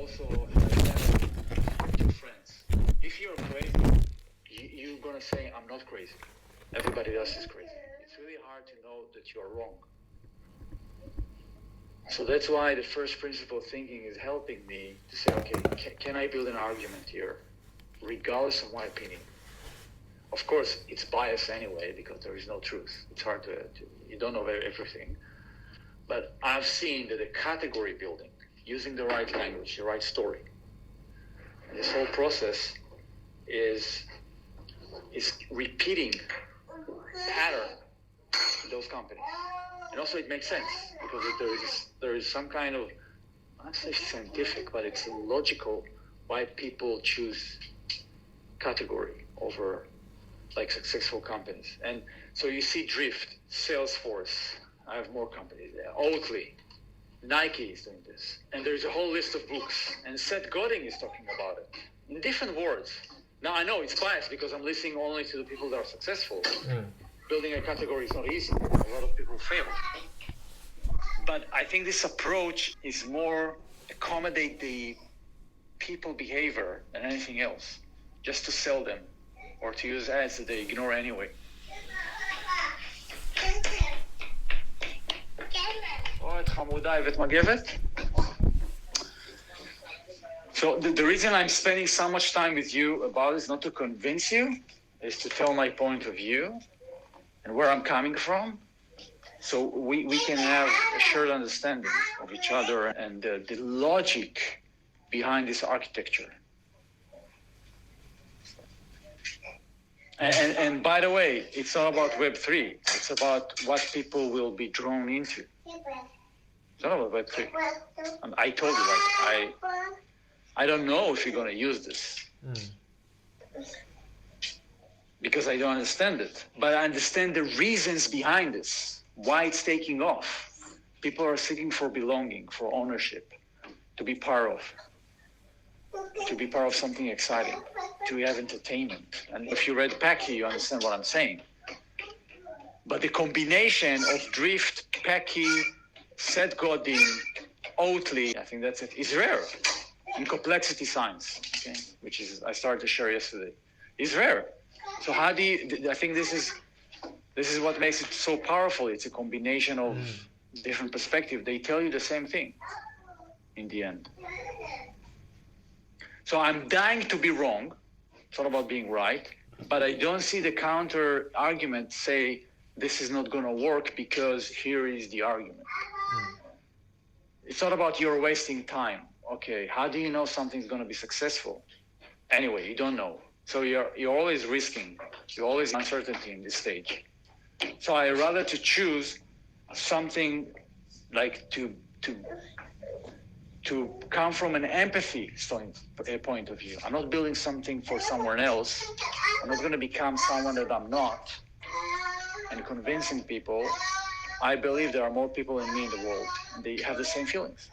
also have two friends. If you're crazy, you're gonna say, I'm not crazy. Everybody else is crazy. It's really hard to know that you're wrong. So that's why the first principle thinking is helping me to say, okay, can I build an argument here, regardless of my opinion? Of course, it's biased anyway, because there is no truth. It's hard to you don't know everything. But I've seen that the category building, using the right language, the right story, and this whole process is repeating pattern in those companies. And also it makes sense, because there is some kind of, I don't say scientific, but it's logical why people choose category over like successful companies. And so you see Drift, Salesforce, I have more companies there, Oatly, Nike is doing this. And there's a whole list of books. And Seth Godin is talking about it in different words. Now I know it's biased because I'm listening only to the people that are successful. Building a category is not easy. A lot of people fail. But I think this approach is more accommodate the people behavior than anything else, just to sell them or to use ads that they ignore anyway. So the reason I'm spending so much time with you about is not to convince you, is to tell my point of view and where I'm coming from, so we can have a shared understanding of each other and the logic behind this architecture. And by the way, it's not about Web3. It's about what people will be drawn into. It's not about Web3. And I told you, like, I don't know if you're going to use this. Because I don't understand it. But I understand the reasons behind this, why it's taking off. People are seeking for belonging, for ownership, to be part of something exciting, to have entertainment. And if you read Packy, you understand what I'm saying. But the combination of Drift, Packy, Seth Godin, Oatly, I think that's it, is rare in complexity science, okay? Which is, I started to share yesterday, is rare. So how do you, I think this is what makes it so powerful. It's a combination of different perspectives. They tell you the same thing in the end. So I'm dying to be wrong. It's not about being right, but I don't see the counter argument say this is not going to work because here is the argument. It's not about you're wasting time. Okay, how do you know something's going to be successful? Anyway, you don't know. So you're always risking. You're always uncertainty in this stage. So I rather to choose something like to come from an empathy point of view. I'm not building something for someone else. I'm not going to become someone that I'm not. And convincing people, I believe there are more people than me in the world. And they have the same feelings.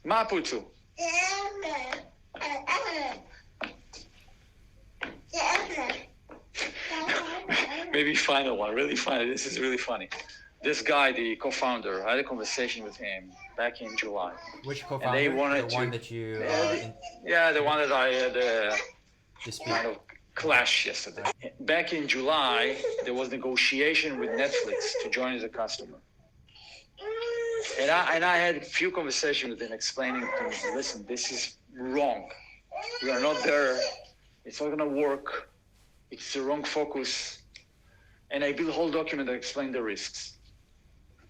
מה פוצו? Maybe final one, really funny. This is really funny. This guy, the co-founder, I had a conversation with him back in July. Which co-founder? And they wanted the one that you... the one that I had kind of clash yesterday. Back in July, there was negotiation with Netflix to join as a customer. And I had a few conversations with him explaining to him, listen, this is wrong. We are not there. It's not going to work. It's the wrong focus. And I built a whole document that explained the risks.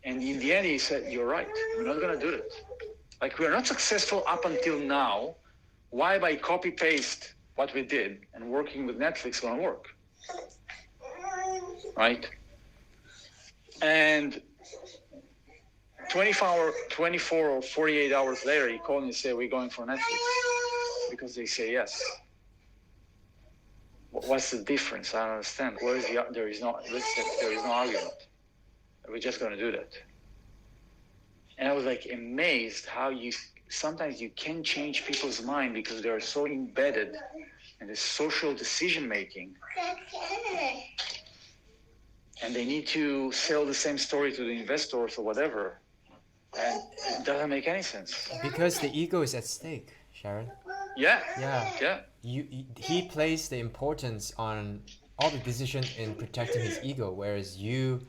And in the end, he said, you're right. We're not going to do it. Like, we're not successful up until now. Why by copy-paste what we did and working with Netflix going to work? Right? And 24 or 48 hours later, he called me and said, we're going for Netflix. Because they say yes. What's the difference? I don't understand. There is no argument. We're just going to do that. And I was like amazed how sometimes you can change people's mind because they are so embedded in the social decision making. and they need to sell the same story to the investors or whatever, and it doesn't make any sense. Because the ego is at stake, Sharon. Yeah. He placed the importance on all the decision in protecting his ego, whereas you're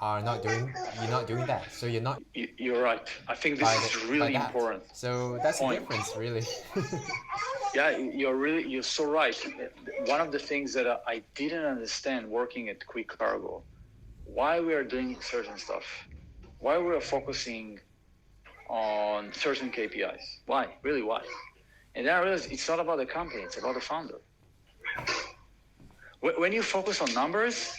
not doing that. So you're not. You're right. I think this is really important. So that's the difference, really. Yeah, you're so right. One of the things that I didn't understand working at Quick Cargo, why we are doing certain stuff, why we are focusing on certain KPIs. Why? Really, why? And then I realized it's not about the company, it's about the founder. When you focus on numbers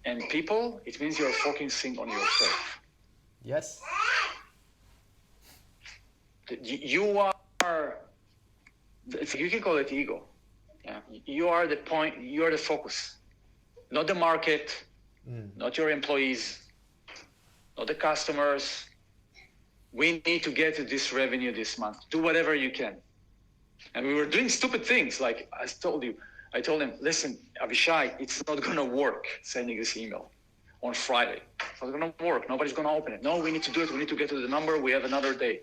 and people, it means you're focusing on yourself. Yes. You are, you can call it ego. Yeah. You are the point, you are the focus. Not the market, not your employees, not the customers. We need to get to this revenue this month. Do whatever you can. And we were doing stupid things. Like I told him, listen, Avishai, it's not going to work sending this email on Friday. It's not going to work. Nobody's going to open it. No, we need to do it. We need to get to the number. We have another day.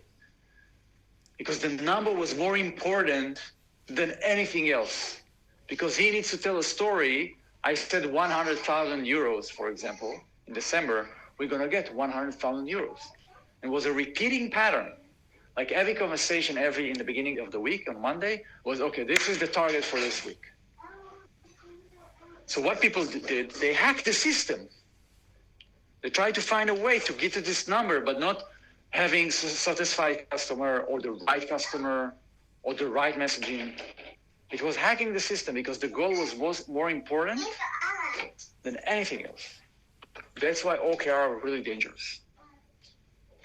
Because the number was more important than anything else. Because he needs to tell a story. I said 100,000 euros, for example, in December, we're going to get 100,000 euros. It was a repeating pattern. Like every conversation in the beginning of the week on Monday was, okay, this is the target for this week. So what people did, they hacked the system. They tried to find a way to get to this number, but not having satisfied customer or the right customer or the right messaging. It was hacking the system because the goal was more important than anything else. That's why OKR are really dangerous.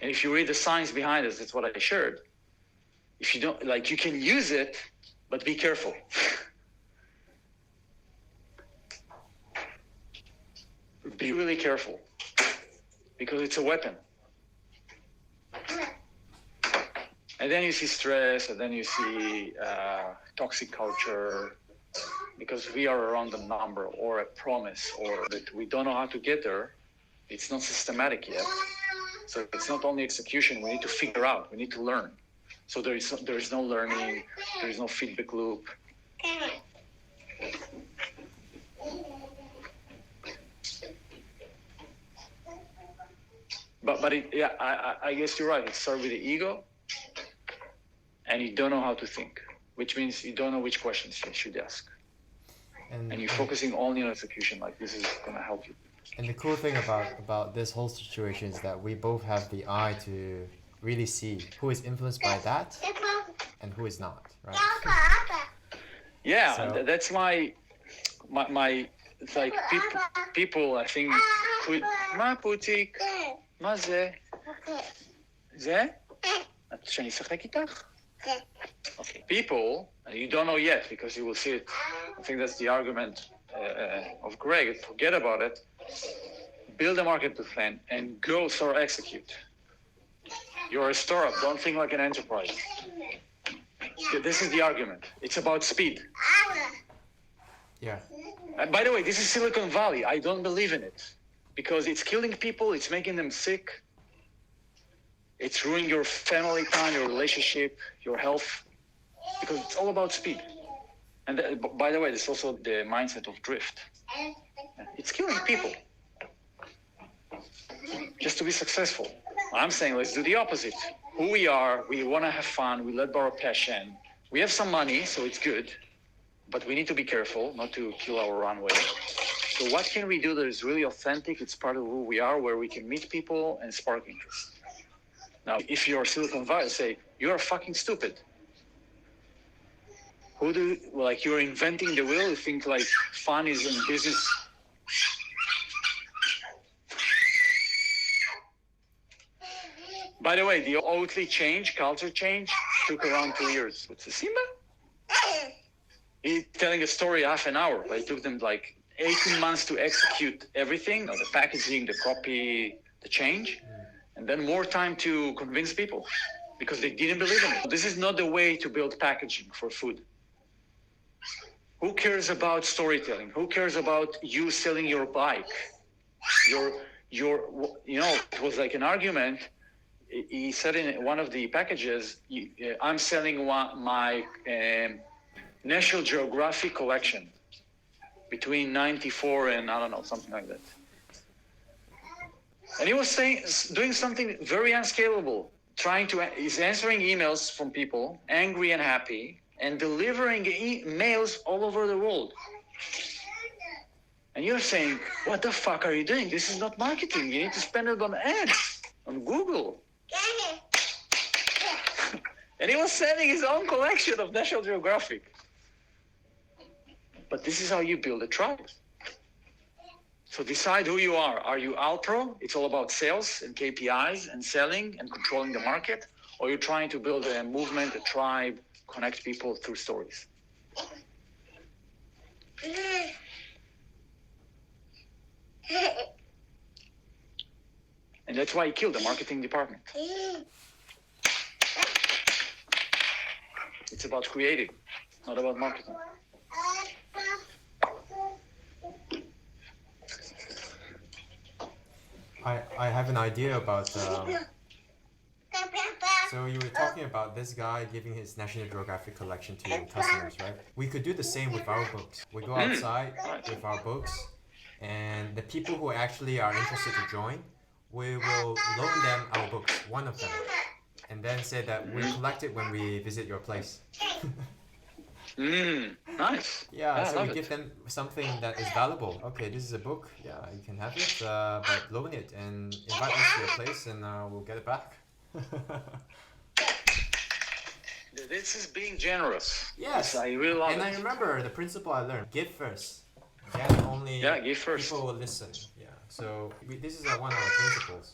And if you read the science behind it, that's what I shared. If you don't, like, you can use it, but be careful. Be really careful, because it's a weapon. And then you see stress, and then you see toxic culture, because we are around a number or a promise, or that we don't know how to get there. It's not systematic yet. So it's not only execution, we need to figure out, we need to learn. So there is no learning, there is no feedback loop. But I guess you're right. It starts with the ego, and you don't know how to think, which means you don't know which questions you should ask. And you're focusing only on execution, like this is going to help you. And the cool thing about this whole situation is that we both have the eye to really see who is influenced by that and who is not, right? Yeah, so that's my it's like people I think could מה פוטיק? מה זה? זה? את שאני אשחק איתך? Okay. People, you don't know yet because you will see it. I think that's the argument of Greg. Forget about it. Build a market plan and go start execute. You're a startup. Don't think like an enterprise. This is the argument. It's about speed. Yeah. And by the way, this is Silicon Valley. I don't believe in it because it's killing people. It's making them sick. It's ruining your family time, your relationship, your health, because it's all about speed. And by the way, there's also the mindset of drift. It's killing people. Just to be successful. I'm saying let's do the opposite. Who we are, we want to have fun, we let borrow passion. We have some money, so it's good, but we need to be careful not to kill our runway. So what can we do that is really authentic? It's part of who we are, where we can meet people and spark interest. Now, if you're Silicon Valley, say, you're fucking stupid. You're inventing the wheel, you think like fun is in business. By the way, the Oatly culture change, took around 2 years. What's the Simba? He's telling a story half an hour, but it took them like 18 months to execute everything, the packaging, the copy, the change. And then more time to convince people because they didn't believe in it. This is not the way to build packaging for food. Who cares about storytelling? Who cares about you selling your bike? It was like an argument. He said in one of the packages, I'm selling my National Geographic collection between 94 and I don't know, something like that. And he was doing something very unscalable, he's answering emails from people, angry and happy, and delivering emails all over the world. And you're saying, what the fuck are you doing? This is not marketing. You need to spend it on ads, on Google. And he was selling his own collection of National Geographic. But this is how you build a tribe. So decide who you are. Are you Alpro? It's all about sales and KPIs and selling and controlling the market. Or you're trying to build a movement, a tribe, connect people through stories. And that's why he killed the marketing department. It's about creating, not about marketing. I have an idea about. So you were talking about this guy giving his National Geographic collection to customers, right? We could do the same with our books. We go outside with our books, and the people who actually are interested to join, we will loan them our books, one of them, and then say that we'll collect it when we visit your place. Nice. Yeah, so we give them something that is valuable. Okay, this is a book. Yeah, you can have it, but loan it and invite us to your place, and we'll get it back. This is being generous. Yes, I really love it. And I remember the principle I learned: give first. Then only give first. People will listen. Yeah. So this is one of our principles.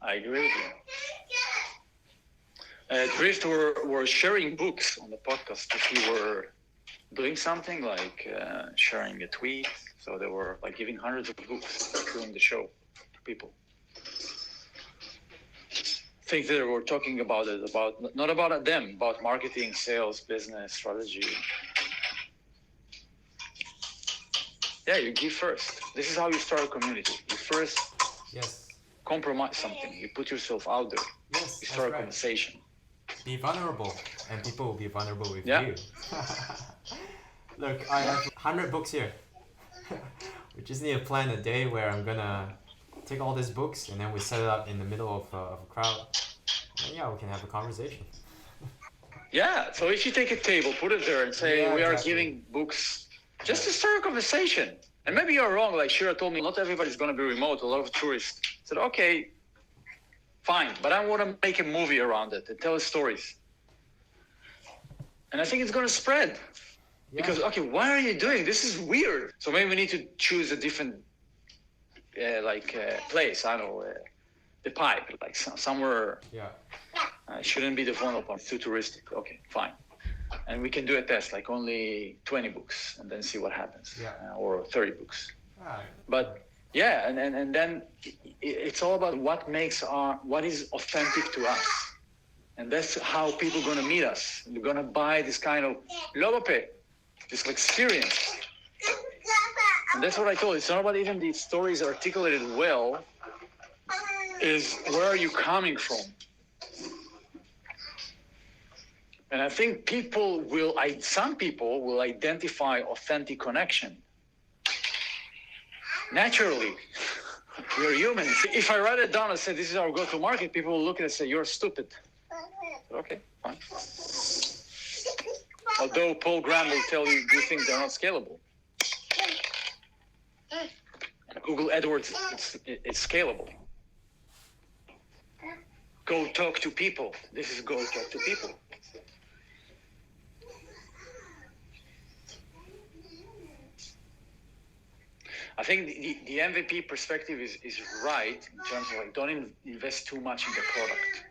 I agree with you. Drift were sharing books on the podcast if you were doing something like sharing a tweet. So they were like giving hundreds of books during the show to people. I think they were talking about it, not about them, about marketing, sales, business, strategy. Yeah, you give first. This is how you start a community. You first compromise something. You put yourself out there. Yes, you start a conversation. Be vulnerable, and people will be vulnerable with you. Look, I have 100 books here. We just need to plan a day where I'm gonna take all these books and then we set it up in the middle of a crowd. And we can have a conversation. Yeah, so if you take a table, put it there and say, we are giving books just to start a conversation. And maybe you're wrong, like Shira told me, not everybody's going to be remote, a lot of tourists. I said, okay, fine, but I want to make a movie around it and tell stories. And I think it's going to spread. Because, why are you doing? This is weird. So maybe we need to choose a different place, I don't know, the pipe, like somewhere. It shouldn't be the funnel part, it's too touristic. Okay, fine. And we can do a test, like only 20 books, and then see what happens. Or 30 books. But and then it's all about what is authentic to us. And that's how people are going to meet us. They're going to buy this kind of logope, this experience. And that's what I told you. It's not about even the stories articulated well, is where are you coming from? And I think some people will identify authentic connection. Naturally, we're humans. If I write it down and say, this is our go-to market, people will look at it and say, you're stupid. Okay, fine. Although Paul Graham will tell you, do things that are not scalable. Google AdWords, it's scalable. Go talk to people. This is go talk to people. I think the MVP perspective is right in terms of like don't invest too much in the product.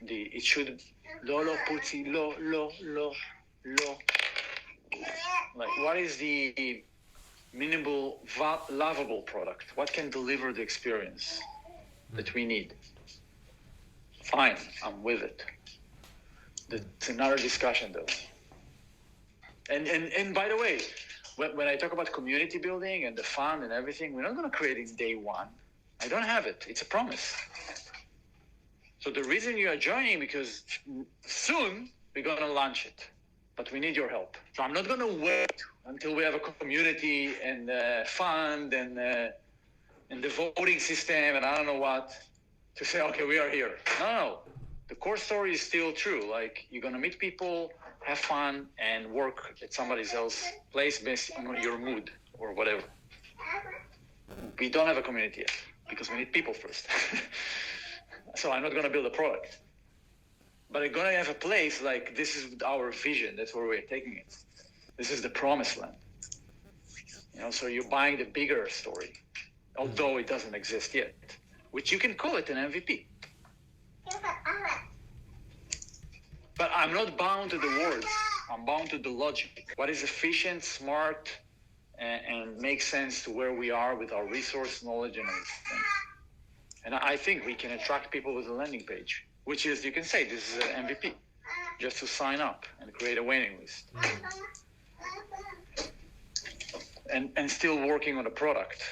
It should lo putzi lo. Like what is the minimal lovable product? What can deliver the experience that we need? Fine, I'm with it. It's another discussion though. And by the way, when I talk about community building and the fund and everything, we're not going to create it day one. I don't have it. It's a promise. So the reason you are joining, because soon we're going to launch it, but we need your help. So I'm not going to wait until we have a community and fund and the voting system and I don't know what to say, okay, we are here. No. The core story is still true. Like, you're going to meet people, have fun, and work at somebody else's place based on your mood or whatever. We don't have a community yet because we need people first. So I'm not going to build a product. But I'm going to have a place like, this is our vision. That's where we're taking it. This is the promised land. So you're buying the bigger story, although it doesn't exist yet, which you can call it an MVP. But I'm not bound to the words. I'm bound to the logic. What is efficient, smart, and makes sense to where we are with our resource, knowledge, and everything. And I think we can attract people with a landing page, which is, you can say, this is an MVP, just to sign up and create a waiting list. And still working on the product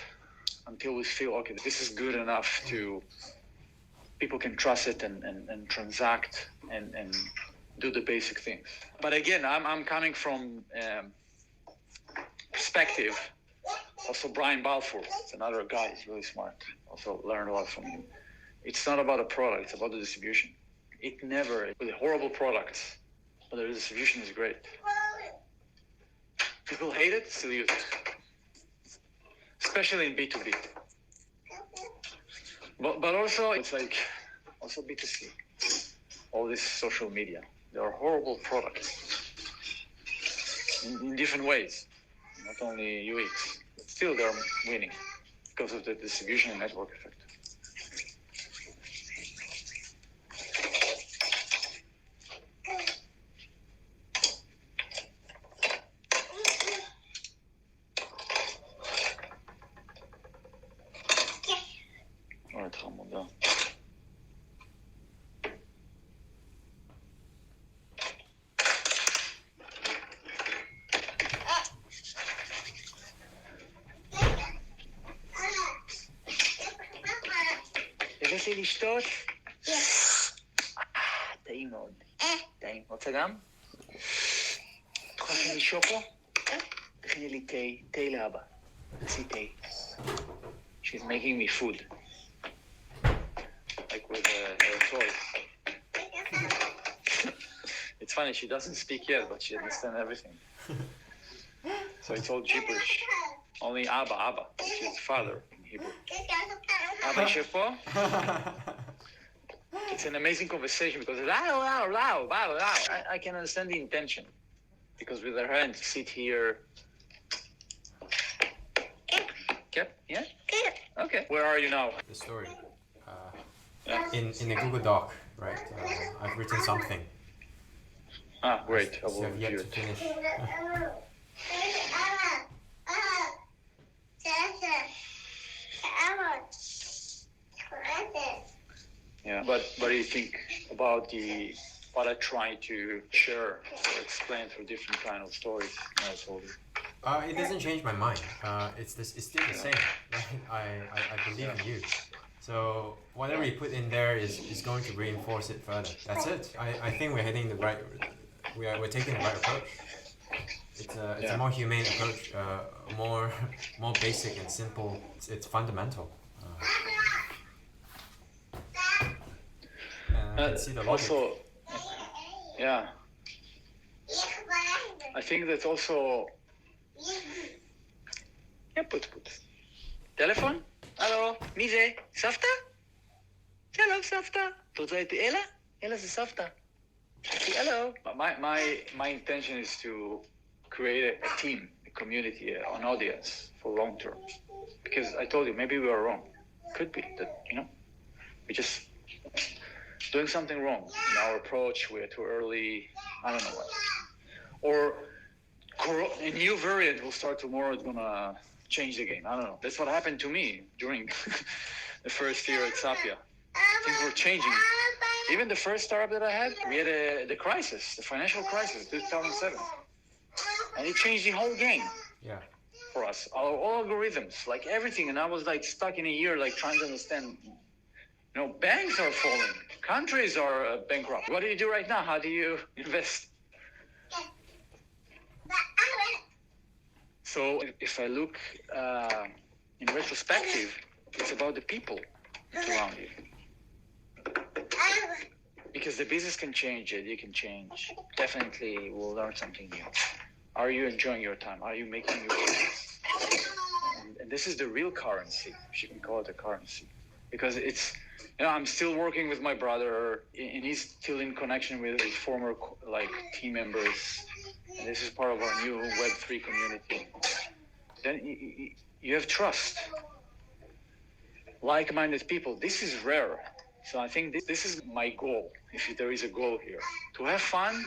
until we feel, okay, this is good enough to, people can trust it and transact and do the basic things. But again, I'm coming from perspective. Also, Brian Balfour, it's another guy, he's really smart. Also learned a lot from him. It's not about a product, it's about the distribution. It never, with horrible products, but the distribution is great. People hate it, still use it. Especially in B2B. But also, it's like, also B2C. All this social media. There are horrible products in different ways, not only UX. But still, they're winning because of the distribution and network effect. הבאתי לי לשתות? טעים מאוד. טעים. רוצה גם? את יכולה להכין לי שוקו? תכיני לי תה לאבא. תעשי תה. She's making me food. Like with her toys. It's funny, she doesn't speak yet, but she understands everything. So it's all gibberish. Only Abba, which is father in Hebrew. Abba יושב פה? It's an amazing conversation because it's I can understand the intention. Because with her hand, sit here. Okay, yeah? Okay. Where are you now? The story. In a Google Doc, right? I've written something. Great. I will I've yet review to it. finish. Yeah, but what do you think about what I try to share or explain through different kind of stories? I told you. It doesn't change my mind. It's still the same. Right? I believe in you. So whatever you put in there is going to reinforce it further. That's it. I think we're heading the right. We're taking the right approach. It's a more humane approach, more basic and simple. It's fundamental. I can see the logic. Also, yeah, I think that's also. Yeah, put. Telephone? Hello, מי זה? סבתא? Hello, סבתא. אתה רוצה את אלה? אלה זה סבתא. Hello. My intention is to create a team, a community, an audience for long term. Because I told you, maybe we are wrong. Could be that, we just doing something wrong in our approach. We're too early. I don't know what. Or a new variant will start tomorrow. It's gonna change the game. I don't know. That's what happened to me during the first year at Sapia. Things were changing Even the first startup that I had, we had the crisis, the financial crisis, 2007. And it changed the whole game. Yeah. For us, all algorithms, like everything. And I was like stuck in a year, like trying to understand, banks are falling, countries are bankrupt. What do you do right now? How do you invest? So if I look in retrospective, it's about the people around you. Because the business can change, you can change. Definitely we'll learn something new. Are you enjoying your time? Are you making your business? And this is the real currency, if you can call it a currency. Because it's, I'm still working with my brother, and he's still in connection with his former team members. And this is part of our new Web3 community. Then you have trust. Like-minded people. This is rare. So I think this is my goal, if there is a goal here. To have fun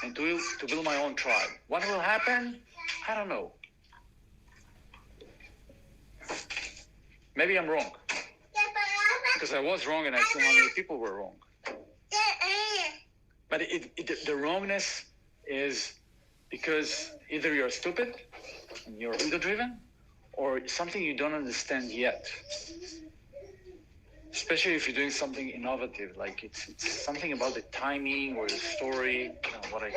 and to build my own tribe. What will happen? I don't know. Maybe I'm wrong. Because I was wrong and I saw how many people were wrong. But the wrongness is because either you're stupid and you're ego-driven, or something you don't understand yet. Especially if you're doing something innovative, like it's something about the timing or the story, what I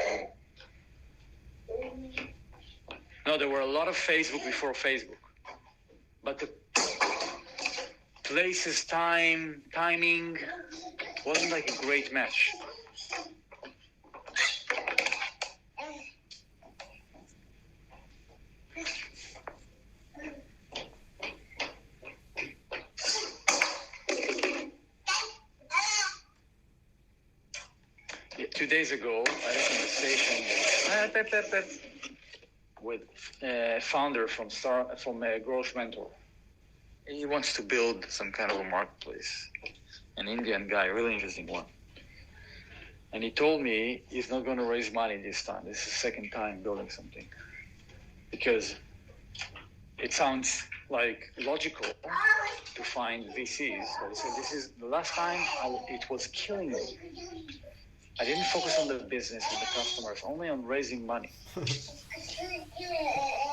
told you. No, there were a lot of Facebook before Facebook. But the places, timing wasn't like a great match. Yeah, 2 days ago, I had a conversation with a founder from Growth Mentor. He wants to build some kind of a marketplace. An Indian guy, really interesting one. And he told me he's not going to raise money this time. This is the second time building something. Because it sounds like logical to find VCs. But he said, this is the last time it was killing me. I didn't focus on the business and the customers, only on raising money.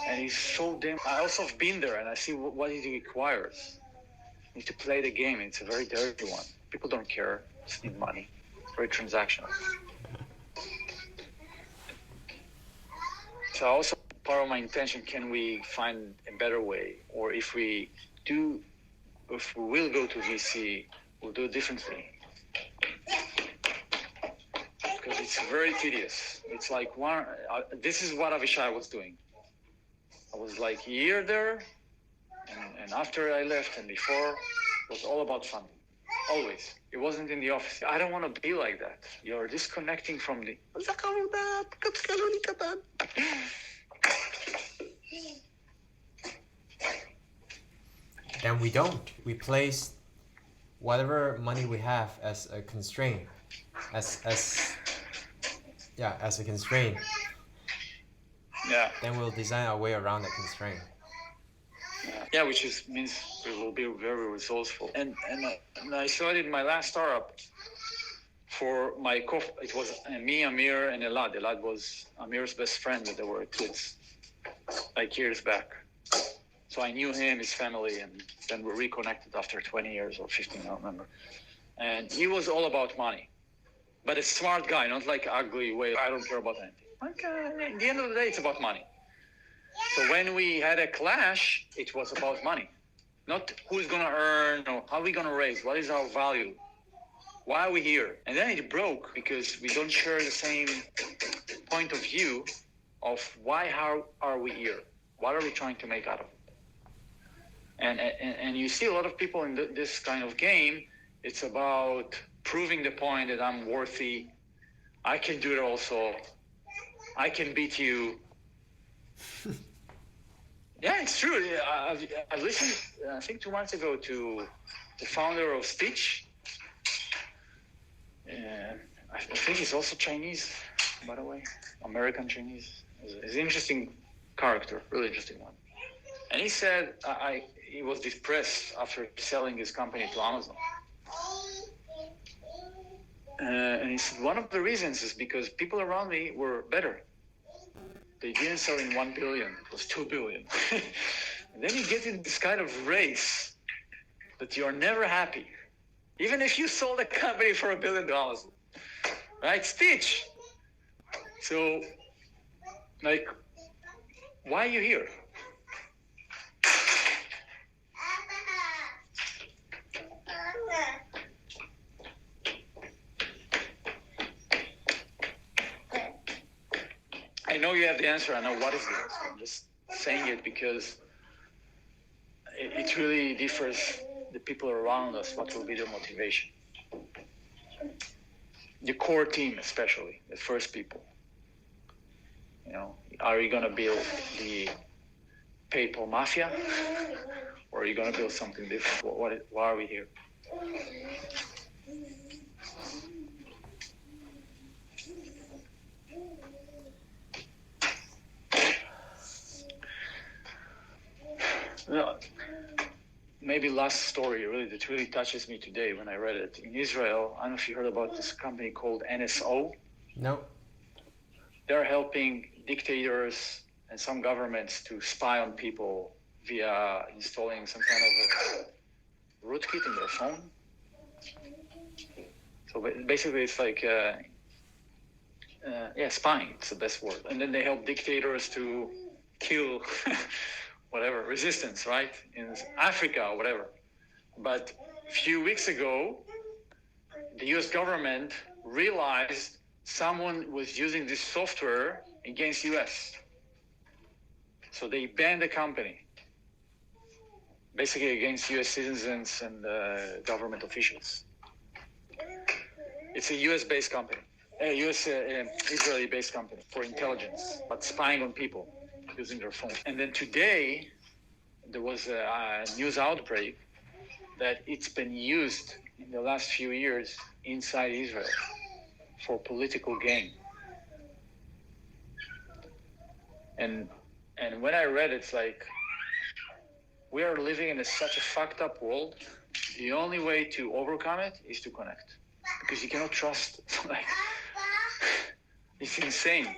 And he's so damn... I also have been there and I see what it requires. You need to play the game. It's a very dirty one. People don't care. Just need money. Very transactional. So also part of my intention, can we find a better way? Or if we will go to VC, we'll do it differently. Because it's very tedious. It's like this is what Avishai was doing. I was like a year there, and after I left and before, it was all about fun. Always. It wasn't in the office. I don't want to be like that. You're disconnecting from the... And we don't. We place whatever money we have as a constraint. As a constraint. Yeah. Then we'll design our way around that constraint. Yeah, which means we will be very resourceful. And I saw it in my last startup for my it was me, Amir, and Elad. Elad was Amir's best friend. They were kids, like years back. So I knew him, his family, and then we reconnected after 20 years or 15, I don't remember. And he was all about money. But a smart guy, not like ugly way. I don't care about anything. Okay, at the end of the day, it's about money. So when we had a clash, it was about money. Not who's going to earn or how are we going to raise, what is our value, why are we here? And then it broke because we don't share the same point of view of how are we here? What are we trying to make out of it? And you see a lot of people in this kind of game, it's about proving the point that I'm worthy, I can do it also, I can beat you. Yeah, it's true. I listened, I think 2 months ago, to the founder of Stitch. I think he's also Chinese, by the way, American Chinese. He's an interesting character, really interesting one. And he said he was depressed after selling his company to Amazon. And he said, one of the reasons is because people around me were better. They didn't sell in 1 billion, it was 2 billion. And then you get in this kind of race that you're never happy. Even if you sold a company for $1 billion, right? Stitch. So, like, why are you here? I know you have the answer. I know what is the answer. I'm just saying it because it really differs the people around us, what will be their motivation. The core team, especially, the first people. You know, are you going to build the PayPal mafia? Or are you going to build something different? Why are we here? Well, maybe last story that really touches me today when I read it. In Israel, I don't know if you heard about this company called NSO. No. They're helping dictators and some governments to spy on people via installing some kind of a rootkit in their phone. So basically it's like, spying, it's the best word. And then they help dictators to kill whatever, resistance, right? In Africa or whatever. But a few weeks ago, the US government realized someone was using this software against US. So they banned the company, basically against US citizens and government officials. It's a US-based company, Israeli-based company for intelligence, but spying on people using their phone. And then today, there was a news outbreak that it's been used in the last few years inside Israel for political gain. And when I read it, it's like, we are living in such a fucked up world. The only way to overcome it is to connect. Because you cannot trust, like, it's insane.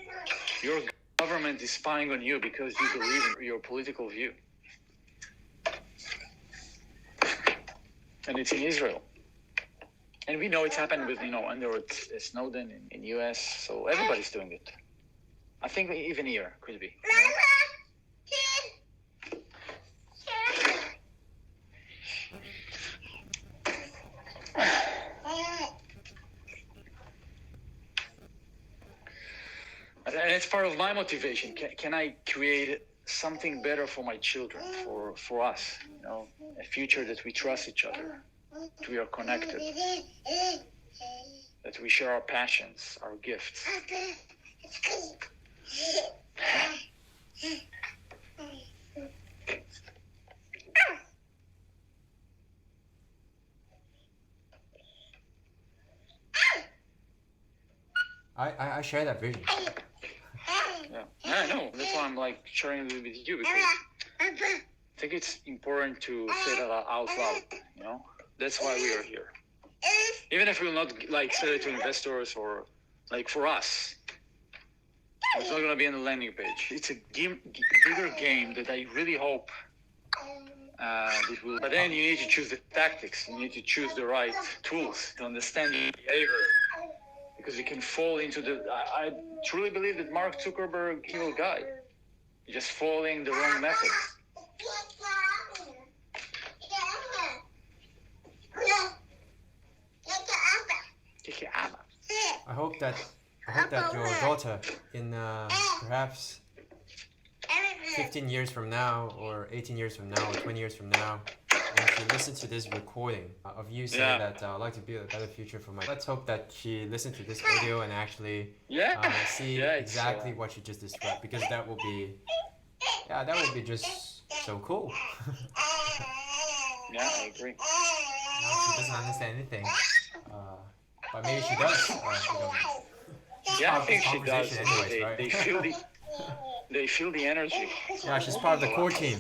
Your government is spying on you because you believe in your political view. And it's in Israel. And we know it's happened with, under Snowden in US, so everybody's doing it. I think even here could be. And it's part of my motivation. Can I create something better for my children, for us? A future that we trust each other, that we are connected, that we share our passions, our gifts. I share that vision. Yeah, I know. That's why I'm like sharing it with you, because I think it's important to say that out loud. That's why we are here. Even if we'll not like say it to investors or like for us, it's not gonna be on the landing page. It's a bigger game that I really hope it will. But then you need to choose the tactics. You need to choose the right tools to understand the behavior. Because you can fall into I truly believe that Mark Zuckerberg, evil guy, just following the wrong methods. I hope that your daughter in perhaps 15 years from now, or 18 years from now, or 20 years from now, when she listens to this recording of you saying that I'd like to build a better future for my... Let's hope that she listens to this audio and actually see exactly what you just described, because that will be just so cool. Yeah, I agree. She doesn't understand anything, but maybe she does. Yeah, I think she does. Anyways, right? They feel the energy. Yeah, she's part of the core team.